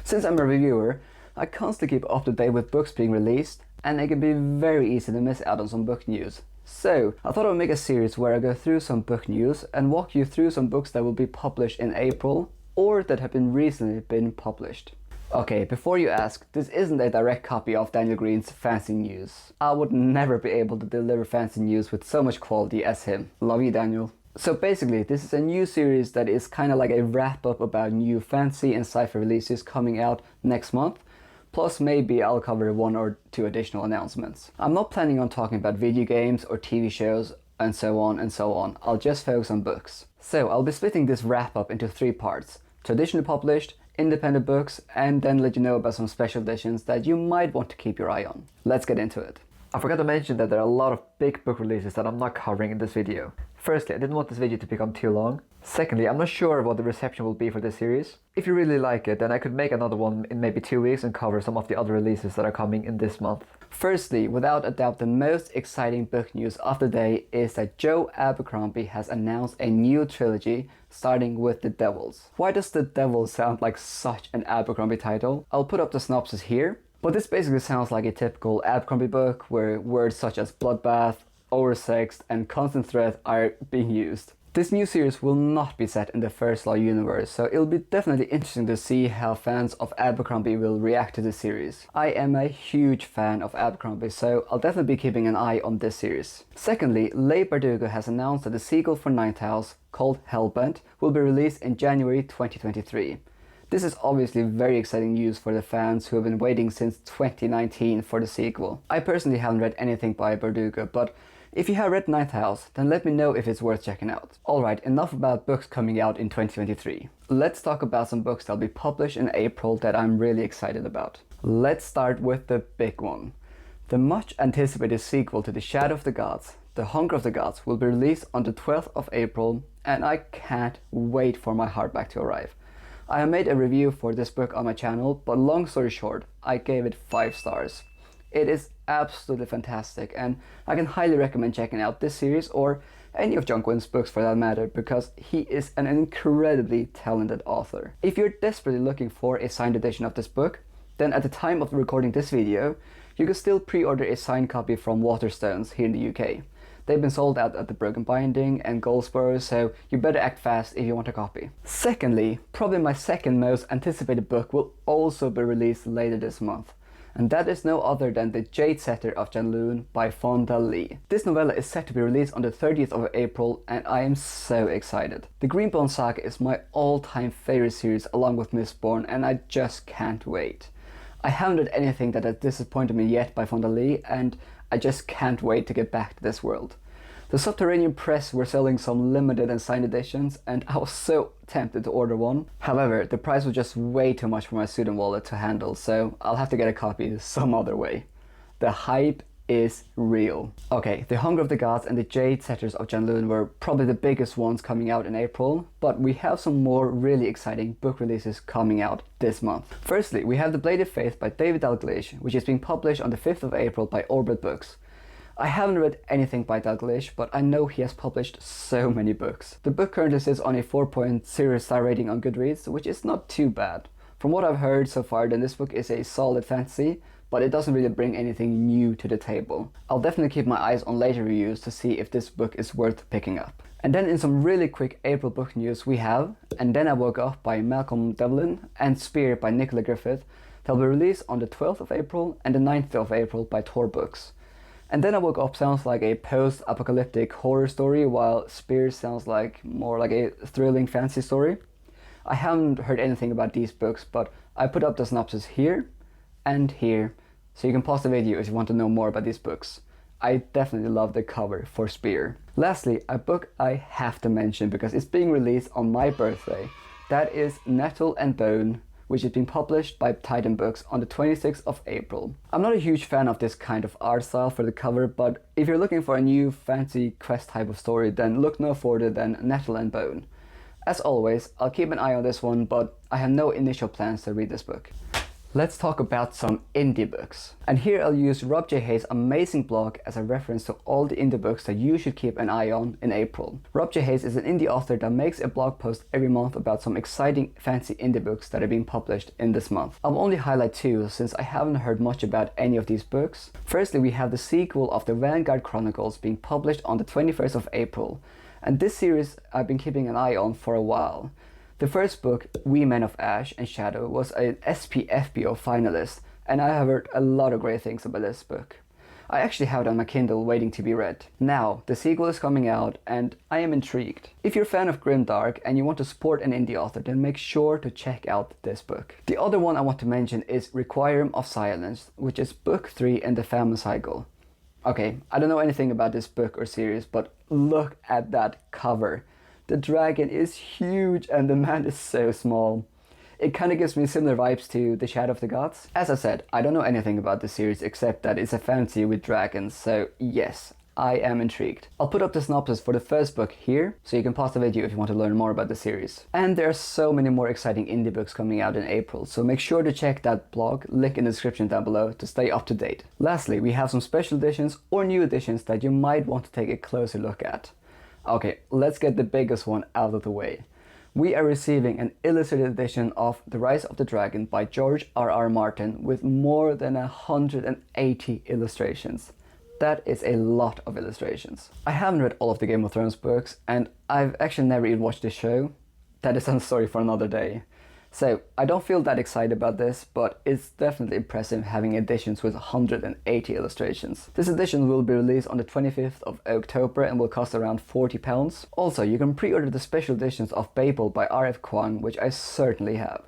Since I'm a reviewer, I constantly keep up to date with books being released, and it can be very easy to miss out on some book news. So I thought I would make a series where I go through some book news and walk you through some books that will be published in April or that have recently been published. Okay, before you ask, this isn't a direct copy of Daniel Green's fancy news. I would never be able to deliver fancy news with so much quality as him. Love you, Daniel. So basically, this is a new series that is kind of like a wrap-up about new fancy and sci-fi releases coming out next month. Plus maybe I'll cover 1 or 2 additional announcements. I'm not planning on talking about video games or TV shows and so on and so on. I'll just focus on books. So I'll be splitting this wrap-up into 3 parts. Traditionally published, independent books, and then let you know about some special editions that you might want to keep your eye on. Let's get into it. I forgot to mention that there are a lot of big book releases that I'm not covering in this video. Firstly, I didn't want this video to become too long. Secondly, I'm not sure what the reception will be for this series. If you really like it, then I could make another one in maybe 2 weeks and cover some of the other releases that are coming in this month. Firstly, without a doubt, the most exciting book news of the day is that Joe Abercrombie has announced a new trilogy starting with The Devils. Why does The Devils sound like such an Abercrombie title? I'll put up the synopsis here. But this basically sounds like a typical Abercrombie book where words such as bloodbath, oversexed, and constant threat are being used. This new series will not be set in the First Law universe, so it'll be definitely interesting to see how fans of Abercrombie will react to this series. I am a huge fan of Abercrombie, so I'll definitely be keeping an eye on this series. Secondly, Leigh Bardugo has announced that the sequel for Ninth House, called Hellbent, will be released in January 2023. This is obviously very exciting news for the fans who have been waiting since 2019 for the sequel. I personally haven't read anything by Bardugo, but if you have read Ninth House, then let me know if it's worth checking out. Alright, enough about books coming out in 2023. Let's talk about some books that'll be published in April that I'm really excited about. Let's start with the big one. The much anticipated sequel to The Shadow of the Gods, The Hunger of the Gods, will be released on the 12th of April, and I can't wait for my hardback to arrive. I have made a review for this book on my channel, but long story short, I gave it 5 stars. It is absolutely fantastic, and I can highly recommend checking out this series or any of John Gwynn's books for that matter, because he is an incredibly talented author. If you're desperately looking for a signed edition of this book, then at the time of recording this video, you can still pre-order a signed copy from Waterstones here in the UK. They've been sold out at the Broken Binding and Goldsboro, so you better act fast if you want a copy. Secondly, probably my second most anticipated book will also be released later this month, and that is no other than The Jade Setter of Janloon by Fonda Leigh. This novella is set to be released on the 30th of April, and I am so excited. The Greenbone Saga is my all-time favorite series along with Mistborn, and I just can't wait. I haven't read anything that has disappointed me yet by Fonda Leigh, and I just can't wait to get back to this world. The Subterranean Press were selling some limited and signed editions, and I was so tempted to order one. However, the price was just way too much for my student wallet to handle, so I'll have to get a copy some other way. The hype is real. Okay, The Hunger of the Gods and The Jade Setters of Janloon were probably the biggest ones coming out in April, but we have some more really exciting book releases coming out this month. Firstly, we have The Blade of Faith by David Dalglish, which is being published on the 5th of April by Orbit Books. I haven't read anything by Dalglish, but I know he has published so many books. The book currently sits on a 4.0 star rating on Goodreads, which is not too bad. From what I've heard so far, then this book is a solid fantasy, but it doesn't really bring anything new to the table. I'll definitely keep my eyes on later reviews to see if this book is worth picking up. And then in some really quick April book news we have And Then I Woke Up by Malcolm Devlin and Spear by Nicola Griffith. They'll be released on the 12th of April and the 9th of April by Tor Books. And Then I Woke Up sounds like a post-apocalyptic horror story, while Spears sounds like more like a thrilling fantasy story. I haven't heard anything about these books, but I put up the synopsis here and here, so you can pause the video if you want to know more about these books. I definitely love the cover for Spear. Lastly, a book I have to mention because it's being released on my birthday. That is Nettle and Bone, which is being published by Titan Books on the 26th of April. I'm not a huge fan of this kind of art style for the cover, but if you're looking for a new fancy quest type of story, then look no further than Nettle and Bone. As always, I'll keep an eye on this one, but I have no initial plans to read this book. Let's talk about some indie books. And here I'll use Rob J. Hayes' amazing blog as a reference to all the indie books that you should keep an eye on in April. Rob J. Hayes is an indie author that makes a blog post every month about some exciting fancy indie books that are being published in this month. I'll only highlight two since I haven't heard much about any of these books. Firstly, we have the sequel of the Vanguard Chronicles being published on the 21st of April. And this series I've been keeping an eye on for a while. The first book, We Men of Ash and Shadow, was an SPFBO finalist, and I have heard a lot of great things about this book. I actually have it on my Kindle waiting to be read. Now, the sequel is coming out, and I am intrigued. If you're a fan of grimdark and you want to support an indie author, then make sure to check out this book. The other one I want to mention is Requiem of Silence, which is book 3 in the Famine Cycle. Okay, I don't know anything about this book or series, but look at that cover. The dragon is huge and the man is so small. It kind of gives me similar vibes to The Shadow of the Gods. As I said, I don't know anything about the series except that it's a fantasy with dragons, so yes, I am intrigued. I'll put up the synopsis for the first book here, so you can pause the video if you want to learn more about the series. And there are so many more exciting indie books coming out in April, so make sure to check that blog, link in the description down below, to stay up to date. Lastly, we have some special editions or new editions that you might want to take a closer look at. Okay, let's get the biggest one out of the way. We are receiving an illustrated edition of The Rise of the Dragon by George R.R. Martin with more than 180 illustrations. That is a lot of illustrations. I haven't read all of the Game of Thrones books, and I've actually never even watched the show. That is a story for another day. So I don't feel that excited about this, but it's definitely impressive having editions with 180 illustrations. This edition will be released on the 25th of October and will cost around £40. Also, you can pre-order the special editions of Babel by R.F. Kuang, which I certainly have.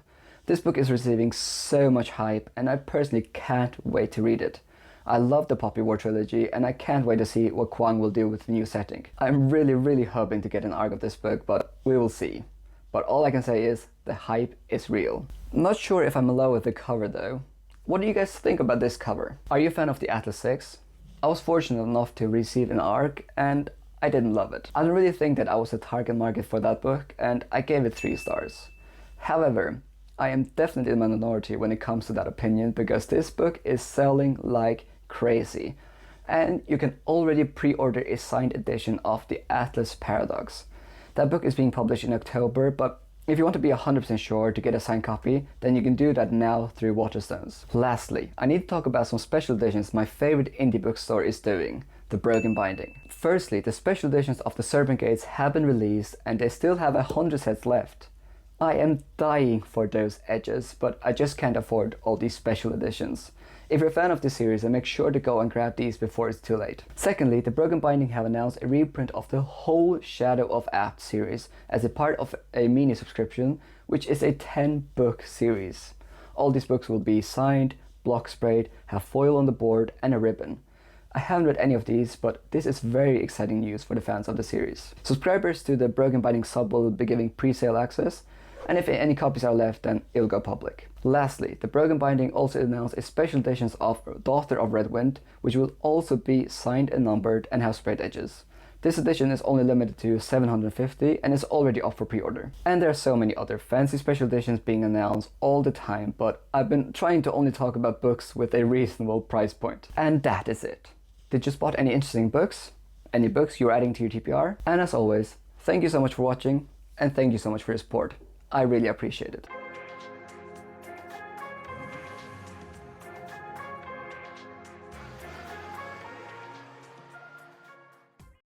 This book is receiving so much hype, and I personally can't wait to read it. I love the Poppy War trilogy, and I can't wait to see what Kuang will do with the new setting. I'm really hoping to get an arc of this book, but we will see. But all I can say is, the hype is real. Not sure if I'm in love with the cover though. What do you guys think about this cover? Are you a fan of the Atlas 6? I was fortunate enough to receive an arc, and I didn't love it. I don't really think that I was a target market for that book, and I gave it 3 stars. However, I am definitely in the minority when it comes to that opinion, because this book is selling like crazy. And you can already pre-order a signed edition of the Atlas Paradox. That book is being published in October, but if you want to be 100% sure to get a signed copy, then you can do that now through Waterstones. Lastly, I need to talk about some special editions my favorite indie bookstore is doing, The Broken Binding. Firstly, the special editions of The Serpent Gates have been released and they still have 100 sets left. I am dying for those edges, but I just can't afford all these special editions. If you're a fan of this series, then make sure to go and grab these before it's too late. Secondly, The Broken Binding have announced a reprint of the whole Shadow of Apt series as a part of a mini subscription, which is a 10-book series. All these books will be signed, block sprayed, have foil on the board and a ribbon. I haven't read any of these, but this is very exciting news for the fans of the series. Subscribers to the Broken Binding sub will be giving pre-sale access, and if any copies are left, then it'll go public. Lastly, The Broken Binding also announced a special edition of Daughter of Red Wind, which will also be signed and numbered and have sprayed edges. This edition is only limited to 750 and is already up for pre-order. And there are so many other fancy special editions being announced all the time, but I've been trying to only talk about books with a reasonable price point. And that is it. Did you spot any interesting books? Any books you're adding to your TPR? And as always, thank you so much for watching, and thank you so much for your support. I really appreciate it.